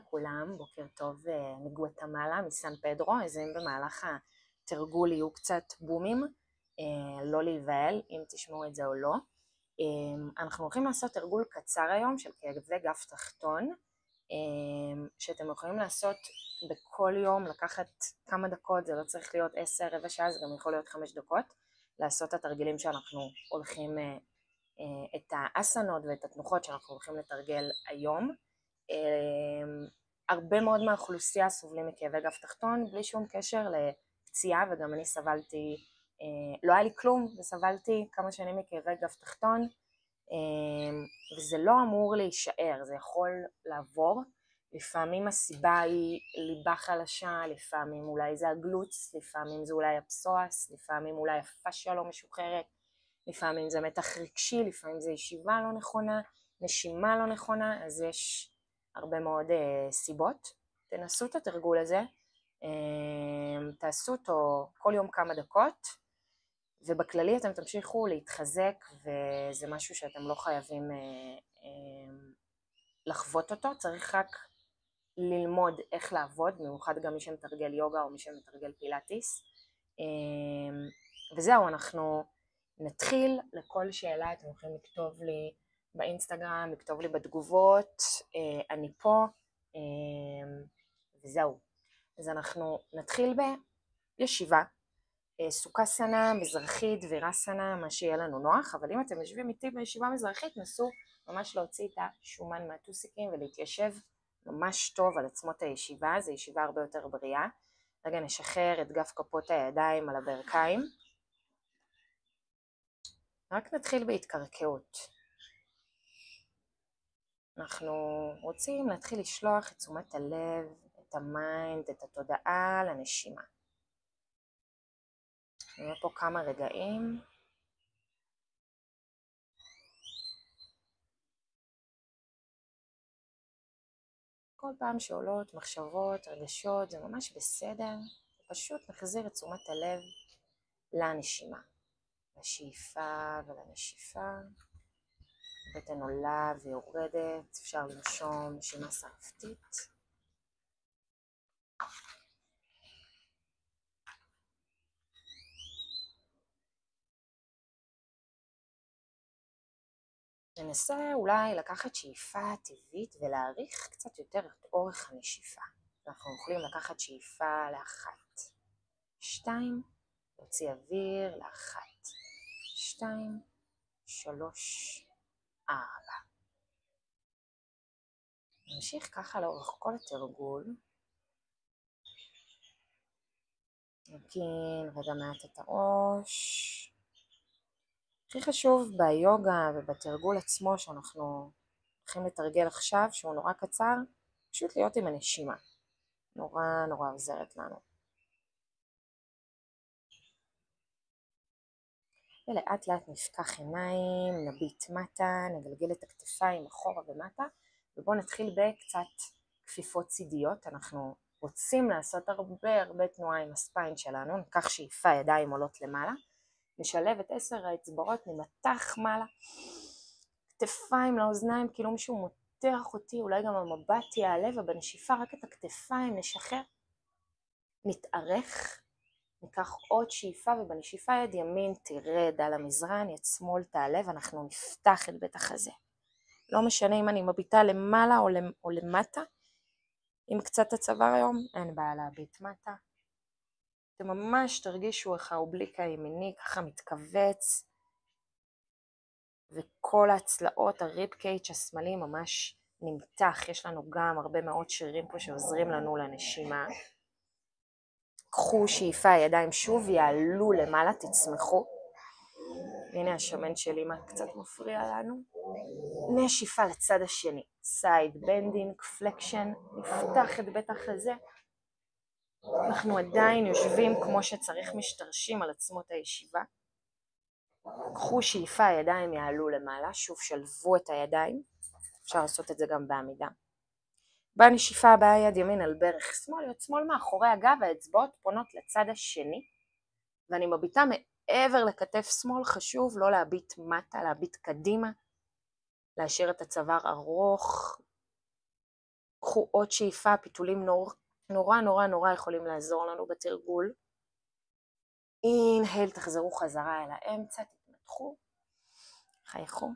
לכולם, בוקר טוב מגואטמלה, מסן פדרו. אז אם במהלך התרגול יהיו קצת בומים, לא להיבהל אם תשמעו את זה או לא. אנחנו הולכים לעשות תרגול קצר היום של כאבי גב תחתון, שאתם יכולים לעשות בכל יום, לקחת כמה דקות, זה לא צריך להיות 10, רבע שעה, זה גם יכול להיות 5 דקות, לעשות את התרגילים שאנחנו הולכים, את האסנות ואת התנוחות שאנחנו הולכים לתרגל היום. הרבה מאוד מהאוכלוסייה סובלים מכאבי גב תחתון בלי שום קשר לפציעה, וגם אני סבלתי, לא היה לי כלום וסבלתי כמה שנים מכאבי גב תחתון, וזה לא אמור להישאר, זה יכול לעבור. לפעמים הסיבה היא ליבה חלשה, לפעמים אולי זה הגלוץ, לפעמים זה אולי הפסואס, לפעמים אולי הפשיה לא משוחררת, לפעמים זה מתח רגשי, לפעמים זה ישיבה לא נכונה, נשימה לא נכונה. אז יש הרבה מאוד סיבות. תנסו את התרגול הזה, תעשו אותו כל יום כמה דקות, ובכללי אתם תמשיכו להתחזק, וזה משהו שאתם לא חייבים לחוות אותו, צריך רק ללמוד איך לעבוד, במיוחד גם מי שמתרגל יוגה או מי שמתרגל פילאטיס. וזהו, אנחנו נתחיל. לכל שאלה אתם יכולים לכתוב לי באינסטגרם, לכתוב לי בתגובות, אני פה, וזהו. אז אנחנו נתחיל בישיבה, סוכסנה, מזרחית, וירסנה, מה שיהיה לנו נוח. אבל אם אתם יושבים איתי בישיבה מזרחית, נסו ממש להוציא את השומן מהטוסיקים ולהתיישב ממש טוב על עצמות הישיבה. זו ישיבה הרבה יותר בריאה. רגע נשחרר את גב כפות הידיים על הברכיים. רק נתחיל בהתקרקעות. אנחנו רוצים להתחיל לשלוח את תשומת הלב, את המיינד, את התודעה לנשימה. נהיה פה כמה רגעים. כל פעם שעולות מחשבות, רגשות, זה ממש בסדר. פשוט נחזיר את תשומת הלב לנשימה. לשאיפה ולנשיפה. בטן עולה ויורדת, אפשר לנשום נשימה שרפתית. ננסה אולי לקחת שאיפה טבעית ולהאריך קצת יותר את אורך הנשיפה. אנחנו יכולים לקחת שאיפה לאחת, 2, להוציא אוויר לאחת, 2, 3, 4. נמשיך ככה לאורך כל התרגול. נקים רגע מעט את הראש. הכי חשוב ביוגה ובתרגול עצמו שאנחנו הולכים לתרגל עכשיו, שהוא נורא קצר, פשוט להיות עם הנשימה. נורא עוזרת לנו. ולאט לאט נפקח עיניים, נביט מטה, נגלגל את הכתפיים אחורה ומטה, ובואו נתחיל בקצת כפיפות צידיות. אנחנו רוצים לעשות הרבה תנועה עם הספיין שלנו. ניקח שאיפה, ידיים עולות למעלה, נשלב את 10 האצבעות, נמתח מעלה, כתפיים לאוזניים, כאילו מישהו מותח אותי, אולי גם המבט יעלה, ובנשיפה רק את הכתפיים נשחרר, נתארך, ניקח עוד שאיפה, ובנשיפה יד ימין תרד על המזרן, יד שמאל תעלה, ואנחנו נפתח את בית החזה. לא משנה אם אני מביטה למעלה או למטה, עם קצת הצוואר היום, אין בעיה להביט מטה. אתם ממש תרגישו איך האובליק הימיני ככה מתכווץ, וכל הצלעות, הריב קייץ' השמאלי ממש נמתח. יש לנו גם הרבה מאוד שרירים פה שעוזרים לנו לנשימה. קחו שאיפה, הידיים שוב יעלו למעלה, תצמחו. הנה השמן שלי מה קצת מפריע לנו. נשיפה לצד השני, סייד בנדינג, פלקשן, נפתח את בית החזה. אנחנו עדיין יושבים כמו שצריך, משתרשים על עצמות הישיבה. קחו שאיפה, הידיים יעלו למעלה, שוב שלבו את הידיים, אפשר לעשות את זה גם בעמידה. בנשיפה הבאה יד ימין על ברך שמאל, יד שמאל מאחורי הגב, האצבעות פונות לצד השני, ואני מביטה מעבר לכתף שמאל. חשוב לא להביט מטה, להביט קדימה, להשאיר את הצוואר ארוך. קחו עוד שאיפה, פיתולים נורא נורא נורא יכולים לעזור לנו בתרגול. אינהל, תחזרו חזרה אל האמצע, תתמתחו, חייכו.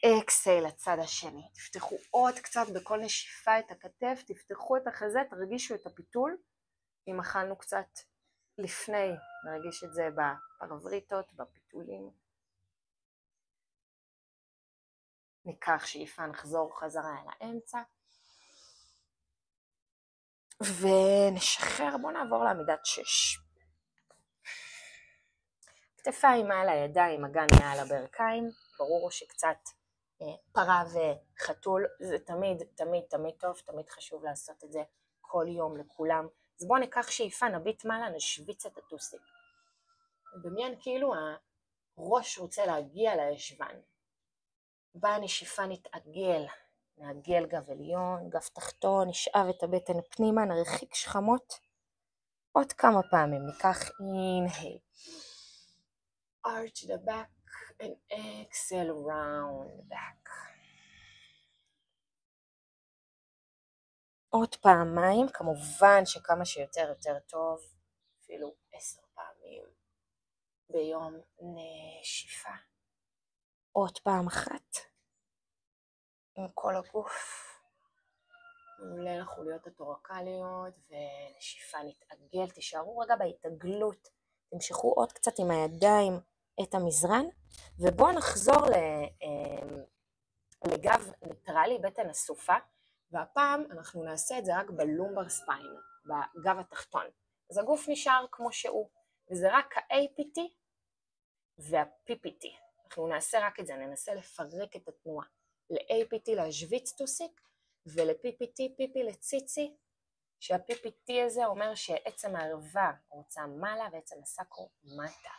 אקסייל לצד השני, תפתחו עוד קצת בכל נשיפה את הכתף, תפתחו את החזה, תרגישו את הפיתול. אם אכלנו קצת לפני, נרגיש את זה בפרבריטות, בפיתולים. ניקח שאיפה, נחזור חזרה אל האמצע. ונשחרר, בואו נעבור לעמידת 6. כתפיים מעל הידיים, אגן מעל הברכיים, ברור שקצת פרה וחתול, זה תמיד תמיד תמיד טוב, תמיד חשוב לעשות את זה כל יום לכולם. אז בואו ניקח שאיפה, נביט מעלה, נשוויץ את הטוסיק. בדמיין כאילו הראש רוצה להגיע לישבן. בנשיפה נתעגל, נעגל גב עליון, גב תחתון, נשאב את הבטן פנימה, נרחיק שכמות. עוד כמה פעמים, ניקח inhale. Arch the back and exhale round back. עוד פעמיים, כמובן שכמה שיותר יותר טוב, אפילו 10 פעמים ביום נשיפה. עוד פעם אחת, עם כל הגוף, מעולה לחוליות התורקליות, ונשיפה נתעגל, תישארו רגע בהתעגלות, תמשכו עוד קצת עם הידיים את המזרן, ובואו נחזור לגב ניטרלי, בטן אסופה, והפעם אנחנו נעשה את זה רק בלומבר ספיין, בגב התחתון. אז הגוף נשאר כמו שהוא, וזה רק ה-APT וה-PPT. אנחנו נעשה רק את זה, ננסה לפרק את התנועה. ל-APT להשוויץ טוסיק, ול-PPT, פיפי לציצי, שה-PPT הזה אומר שעצם הערווה רוצה מעלה ועצם הסקרו מטה,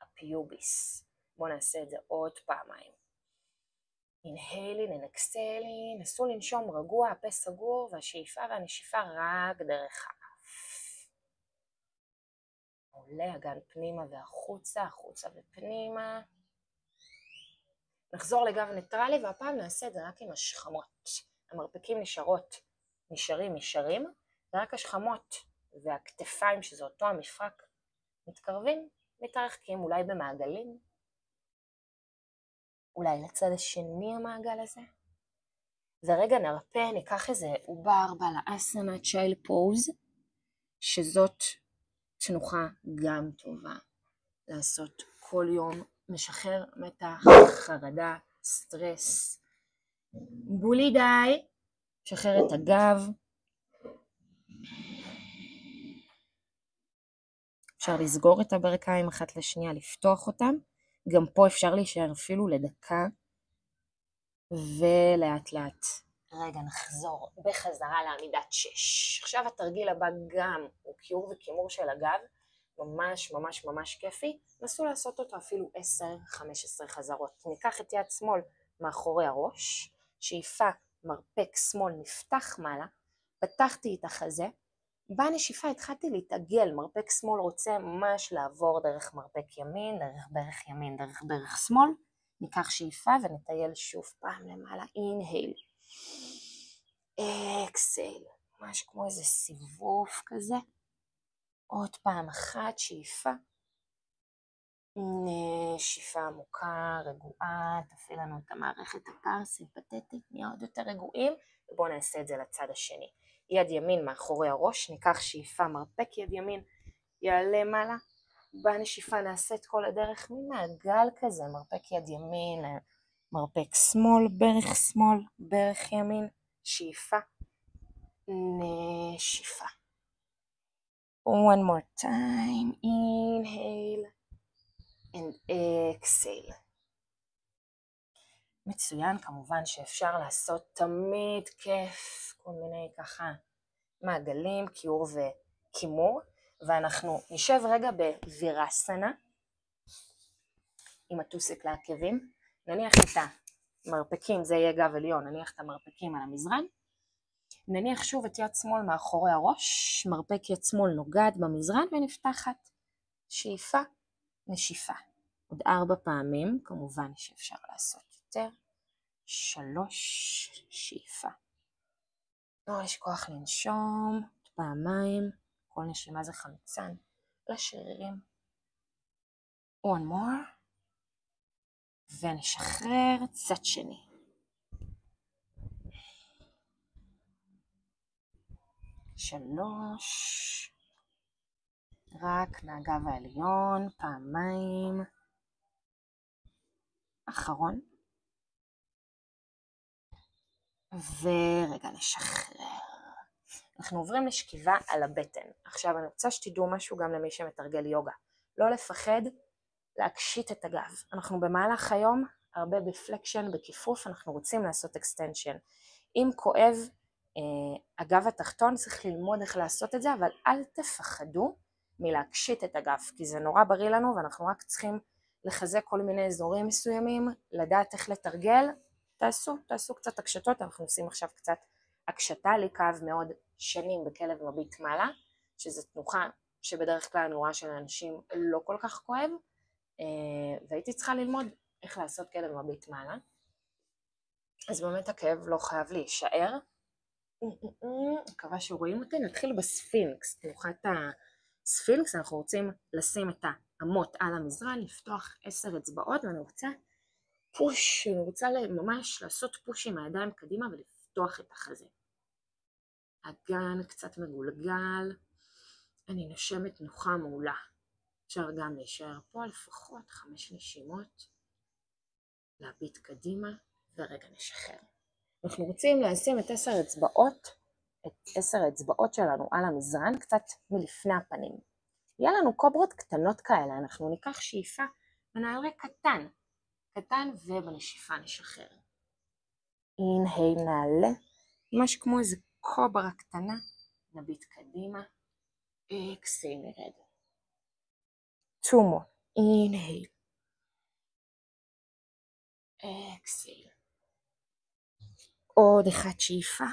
הפיוביס. בואו נעשה את זה עוד פעמיים. אינהלין, אקסלין, נסו לנשום רגוע, הפה סגור, והשאיפה והנשיפה רק דרך האף. עולה אגן פנימה והחוצה, החוצה ופנימה. נחזור לגב ניטרלי, והפעם נעשה את זה רק עם השכמות. המרפקים נשארים, ורק השכמות והכתפיים, שזה אותו המפרק, מתקרבים, מתרחקים, אולי במעגלים. אולי לצד השני המעגל הזה. ורגע נרפא, ניקח איזה עובר בלאסנה צ'יילד פוז, שזאת תנוחה גם טובה לעשות כל יום, משחרר מתח, חרדה, סטרס. בולי די, שחרר את הגב. אפשר לסגור את הברכיים אחת לשנייה, לפתוח אותם. גם פה אפשר להישאר אפילו לדקה, ולאט לאט. רגע, נחזור בחזרה לעמידת 6. עכשיו התרגיל הבא גם הוא קיור וקימור של הגב, ממש ממש ממש כיפי. נסו לעשות אותו אפילו 10-15 חזרות. ניקח את יד שמאל מאחורי הראש, שאיפה מרפק שמאל נפתח מעלה, פתחתי את החזה, בנשיפה התחלתי להתעגל, מרפק שמאל רוצה ממש לעבור דרך מרפק ימין, דרך ברך ימין, דרך ברך שמאל. ניקח שאיפה ונטייל שוב פעם למעלה, אינהייל, אקסייל, ממש כמו איזה סיבוב כזה. עוד פעם אחת, שאיפה, נשיפה עמוקה, רגועה, תפעיל לנו את המערכת הפרסימפטית, נהיה עוד יותר רגועים, ובואו נעשה את זה לצד השני. יד ימין מאחורי הראש, ניקח שאיפה, מרפק יד ימין, יעלה מעלה, בנשיפה נעשה את כל הדרך ממעגל כזה, מרפק יד ימין, מרפק שמאל, ברך שמאל, ברך ימין, שאיפה, נשיפה. One more time, inhale and exhale. מצוין, כמובן שאפשר לעשות תמיד כיף, כל מיני ככה מעגלים, קיור וקימור, ואנחנו נשב רגע בווירסנה עם הטוסיק לעקבים, נניח את המרפקים, זה יהיה גב עליון, נניח את המרפקים על המזרן, נניח שוב את יד שמאל מאחורי הראש, מרפק יד שמאל נוגעת במזרן ונפתחת, שאיפה, נשיפה. עוד 4 פעמים, כמובן שאפשר לעשות יותר, 3, שאיפה, לא לשכוח לנשום פעמיים, כל נשימה זה חמצן לשרירים. one more, ונשחרר צד שני. שלוש, רק מהגב העליון, פעמיים. אחרון. ורגע נשחרר. אנחנו עוברים לשכיבה על הבטן. עכשיו אני רוצה שתדעו משהו גם למי שמתרגל יוגה. לא לפחד להקשיט את הגב. אנחנו במהלך היום הרבה בפלקשן, בכיפוף, אנחנו רוצים לעשות אקסטנשן. אם כואב הגב התחתון, צריך ללמוד איך לעשות את זה, אבל אל תפחדו מלהקשיט את הגב, כי זה נורא בריא לנו ואנחנו רק צריכים לחזק כל מיני אזורים מסוימים, לדעת איך לתרגל. תעשו קצת הקשתות, אנחנו עושים עכשיו קצת הקשתה, לי כאב מאוד שנים בכלב מביט מעלה, שזו תנוחה שבדרך כלל אני רואה שלאנשים לא כל כך כואב, והייתי צריכה ללמוד איך לעשות כלב מביט מעלה. אז באמת הכאב לא חייב להישאר. מקווה שרואים אותי. נתחיל בספינקס, תנוחת הספינקס. אנחנו רוצים לשים את האמות על המזרן, לפתוח 10 אצבעות, ואני רוצה פוש, אני רוצה ממש לעשות פוש עם הידיים קדימה ולפתוח את החזה. אגן קצת מגולגל, אני נושמת נוחה מעולה. אפשר גם להישאר פה לפחות 5 נשימות, להביט קדימה ורגע נשחרר. אנחנו רוצים לשים את 10 האצבעות שלנו על המזרן, קצת מלפני הפנים. יהיה לנו קוברות קטנות כאלה, אנחנו ניקח שאיפה ונעלה קטן ובנשיפה נשחרר. אינהייל נעלה, ממש כמו איזה קוברה קטנה, נביט קדימה, אקסייל נרד. 2 more, אינהייל, אקסייל. עוד אחד שאיפה,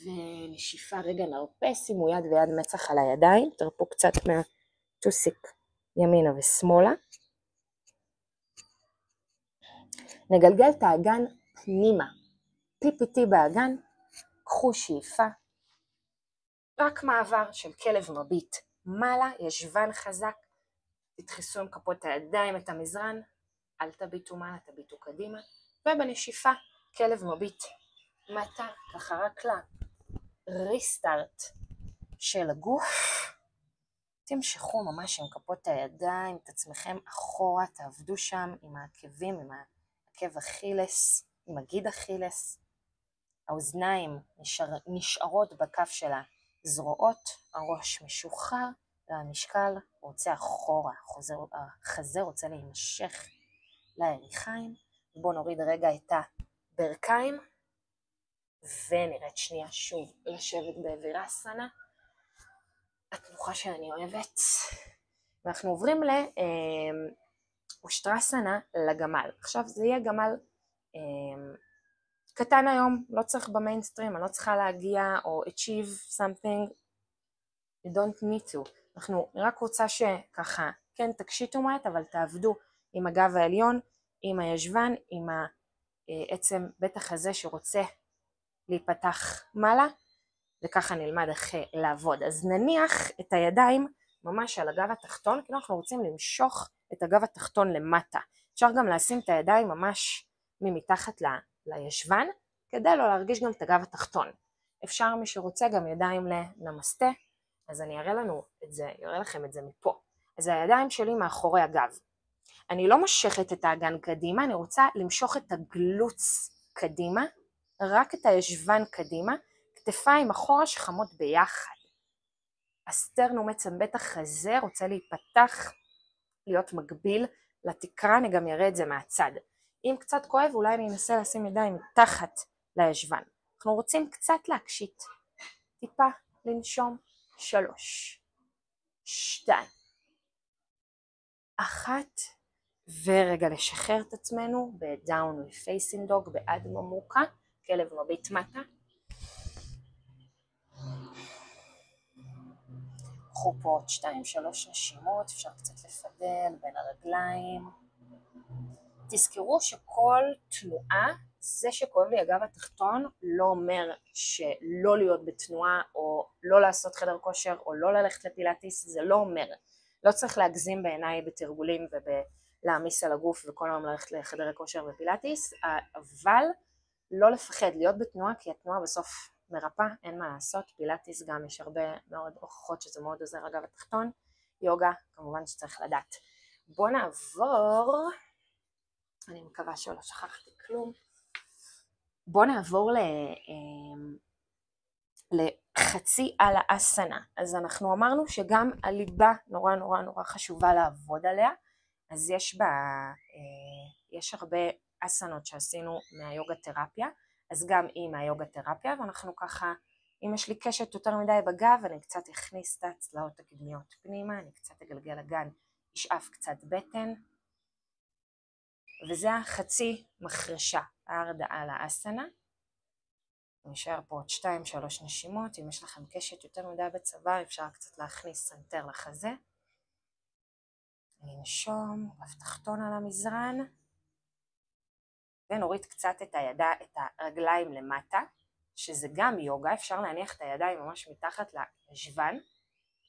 ונשיפה רגע נרפה, שימו יד ויד מצח על הידיים, תרפו קצת מהטוסיק ימינה ושמאלה. נגלגל את האגן פנימה, PPT באגן, קחו שאיפה, רק מעבר של כלב מביט מעלה, ישבן חזק, תדחסו עם כפות הידיים את המזרן, אל תביטו מעלה, תביטו קדימה, ובנשיפה כלב מביט מטה, ככה רק ריסטארט של הגוף. תמשכו ממש עם כפות הידיים את עצמכם אחורה, תעבדו שם עם העקבים, עם העקב אכילס, עם הגיד אכילס. האוזניים נשארות בכף של הזרועות, הראש משוחרר והמשקל רוצה אחורה, החזה רוצה להימשך לירכיים. בואו נוריד רגע את הברכיים ונרד שנייה שוב לשבת בוויראסנה, התנוחה שאני אוהבת. ואנחנו עוברים לאושטרסנה, לגמל. עכשיו זה יהיה גמל קטן היום, לא צריך במיינסטרים, אני לא צריכה להגיע או achieve something, you don't need to. אני רק רוצה שככה, כן תקשיטו מעט, אבל תעבדו עם הגב העליון, עם הישבן, עם העצם בטח הזה שרוצה להיפתח מעלה, וככה נלמד איך לעבוד. אז נניח את הידיים ממש על הגב התחתון, כי אנחנו רוצים למשוך את הגב התחתון למטה. אפשר גם לשים את הידיים ממש ממתחת לישבן, כדי לא להרגיש גם את הגב התחתון. אפשר מי שרוצה גם ידיים לנמסטה, אז אני אראה לכם את זה מפה. אז הידיים שלי מאחורי הגב. אני לא מושכת את האגן קדימה, אני רוצה למשוך את הגלוץ קדימה, רק את הישבן קדימה, כתפיים אחורה שחמות ביחד. הסטרנום עצם בית החזה רוצה להיפתח, להיות מקביל לתקרה, אני גם אראה את זה מהצד. אם קצת כואב, אולי אני אנסה לשים ידיים מתחת לישבן. אנחנו רוצים קצת להקשיט, טיפה לנשום. 3, 2, 1, ורגע לשחרר את עצמנו ב-Downward Facing Dog, באדמה מוקה, כלב מביט מטה. קחו פה עוד 2-3 נשימות, אפשר קצת לפדל בין הרגליים. תזכרו שכל תנועה זה שכואב לי הגב התחתון לא אומר שלא להיות בתנועה או לא לעשות חדר כושר או לא ללכת לפילאטיס, זה לא אומר. לא צריך להגזים בעיניי בתרגולים ולהעמיס על הגוף וכל היום ללכת לחדר כושר ופילאטיס, אבל לא לפחד להיות בתנועה, כי התנועה בסוף מרפא, אין מה לעשות. פילאטיס גם יש הרבה מאוד הוכחות שזה מאוד עוזר לגב התחתון. יוגה כמובן שצריך לדעת. בוא נעבור, אני מקווה שלא שכחתי כלום, בוא נעבור לחצי על האסנה. אז אנחנו אמרנו שגם הליבה נורא נורא נורא חשובה לעבוד עליה, אז יש הרבה אסנות שעשינו מהיוגה תרפיה, אז גם היא מהיוגה תרפיה, ואנחנו ככה, אם יש לי קשת יותר מדי בגב, אני קצת אכניס את הצלעות הקדמיות פנימה, אני קצת אגלגל אגן, ישאף קצת בטן, וזה החצי מחרשה, ההרדאה לאסנה. נשאר פה עוד 2-3 נשימות, אם יש לכם קשת יותר מדי בצבא, אפשר קצת להכניס סנטר לחזה. ננשום, גב תחתון על המזרן, ונוריד קצת את הרגליים למטה, שזה גם יוגה, אפשר להניח את הידיים ממש מתחת לשבן,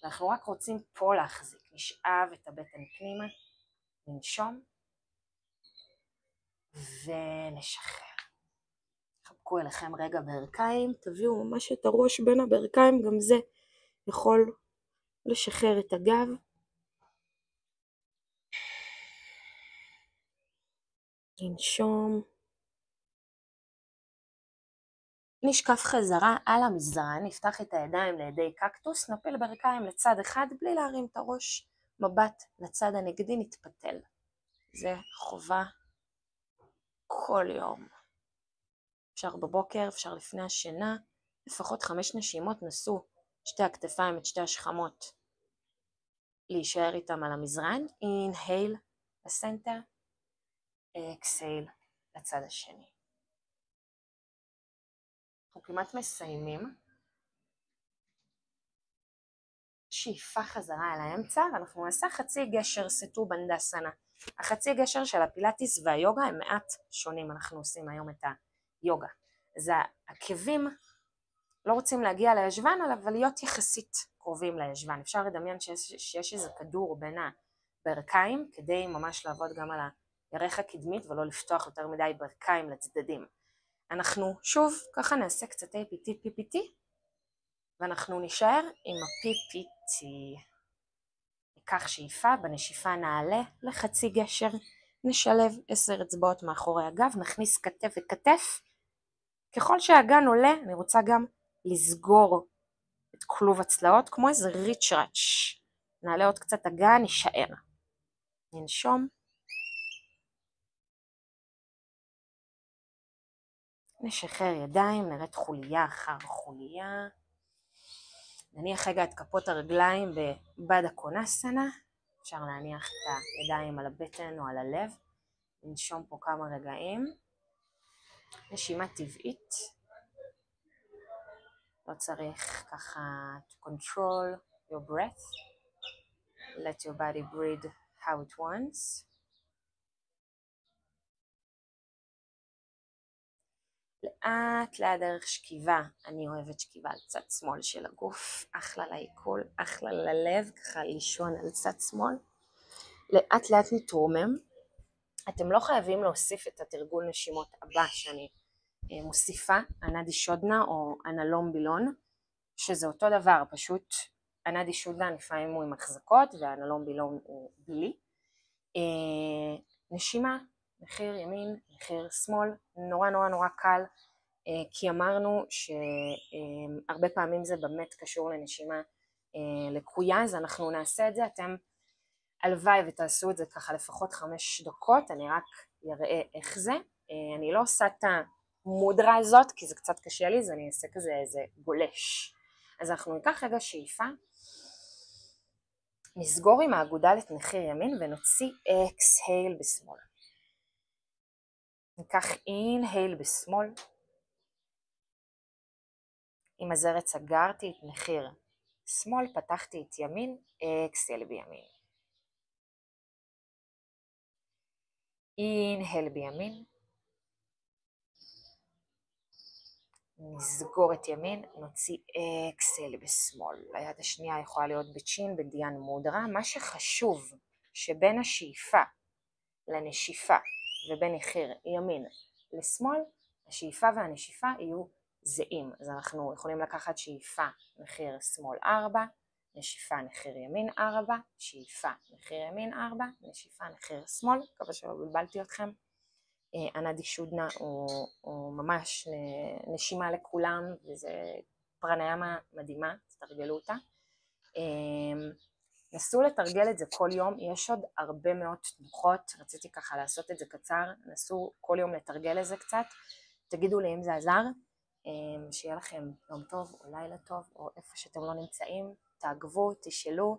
אנחנו רק רוצים פה להחזיק, נשאב את הבטן פנימה, ננשום, ונשחרר. חבקו אליכם רגע ברכיים, תביאו ממש את הראש בין הברכיים, גם זה יכול לשחרר את הגב. ננשום. נשקף חזרה על המזרן, נפתח את הידיים לידי קקטוס, נפיל ברכיים לצד אחד בלי להרים את הראש, מבט לצד הנגדי, נתפתל. זה חובה כל יום. אפשר בבוקר, אפשר לפני השינה, לפחות 5 נשימות נסו שתי הכתפיים, את שתי השכמות, להישאר איתם על המזרן. אינהייל לסנטר, אקסייל לצד השני. אנחנו כמעט מסיימים. שאיפה חזרה על האמצע, ואנחנו נעשה חצי גשר סטו בנדסנה. החצי גשר של הפילאטיס והיוגה הם מעט שונים, אנחנו עושים היום את היוגה. אז העקבים לא רוצים להגיע לישבן, אבל להיות יחסית קרובים לישבן. אפשר לדמיין שיש איזה כדור בין הברכיים, כדי ממש לעבוד גם על הירך הקדמית, ולא לפתוח יותר מדי ברכיים לצדדים. אנחנו שוב ככה נעשה קצת PPT, ואנחנו נשאר עם ה-PPT. ניקח שאיפה, בנשיפה נעלה לחצי גשר, נשלב 10 אצבעות מאחורי הגב, נכניס כתף וכתף. ככל שהאגן עולה, אני רוצה גם לסגור את כלוב הצלעות, כמו איזה ריצ'ראץ'. נעלה עוד קצת אגן, נשאר. ננשום. נשחרר ידיים, נרד חוליה אחר חוליה. נניח רגע את כפות הרגליים בבדה קונסנה, אפשר להניח את הידיים על הבטן או על הלב, ננשום פה כמה רגעים, נשימה טבעית, לא צריך ככה to control your breath, let your body breathe how it wants. לאט לאט דרך שכיבה, אני אוהבת שכיבה על צד שמאל של הגוף, אחלה לעיכול, אחלה ללב, ככה לישון על צד שמאל. לאט לאט נתרומם, אתם לא חייבים להוסיף את התרגול נשימות הבא שאני מוסיפה, אנדי שודנה או אנלום בילון, שזה אותו דבר, פשוט אנדי שודנה לפעמים הוא עם החזקות ואנלום בילון הוא בלי. נשימה, מחיר ימין, מחיר שמאל, נורא נורא נורא קל, כי אמרנו שהרבה פעמים זה באמת קשור לנשימה לקויה, אז אנחנו נעשה את זה, אתם הלוואי ותעשו את זה ככה לפחות 5 דקות, אני רק אראה איך זה, אני לא עושה את המודרה הזאת כי זה קצת קשה לי, אז אני אעשה כזה איזה גולש. אז אנחנו ניקח רגע שאיפה, נסגור עם האגודל את מחיר ימין ונוציא אקסהייל בשמאל. ניקח אינהייל בשמאל, עם הזרת סגרתי את מחיר שמאל, פתחתי את ימין, אקסהייל בימין. אינהייל בימין, נסגור את ימין, נוציא אקסל בשמאל. היד השנייה יכולה להיות בצ'ין, בדיאן מודרה. מה שחשוב שבין השאיפה לנשיפה ובין יחיר ימין לשמאל, השאיפה והנשיפה יהיו זהים. אז אנחנו יכולים לקחת שאיפה מחיר שמאל 4, נשיפה נחיר ימין 4, שאיפה נחיר ימין 4, נשיפה נחיר שמאל. מקווה שלא בלבלתי אתכם. ענדי שודנה הוא ממש נשימה לכולם, וזה פרניאמה מדהימה, תתרגלו אותה. נסו לתרגל את זה כל יום, יש עוד הרבה מאוד תנוחות, רציתי ככה לעשות את זה קצר, נסו כל יום לתרגל את זה קצת, תגידו לי אם זה עזר, שיהיה לכם יום טוב או לילה טוב, או איפה שאתם לא נמצאים, תעקבו, תשאלו,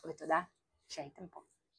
ותודה שהייתם פה.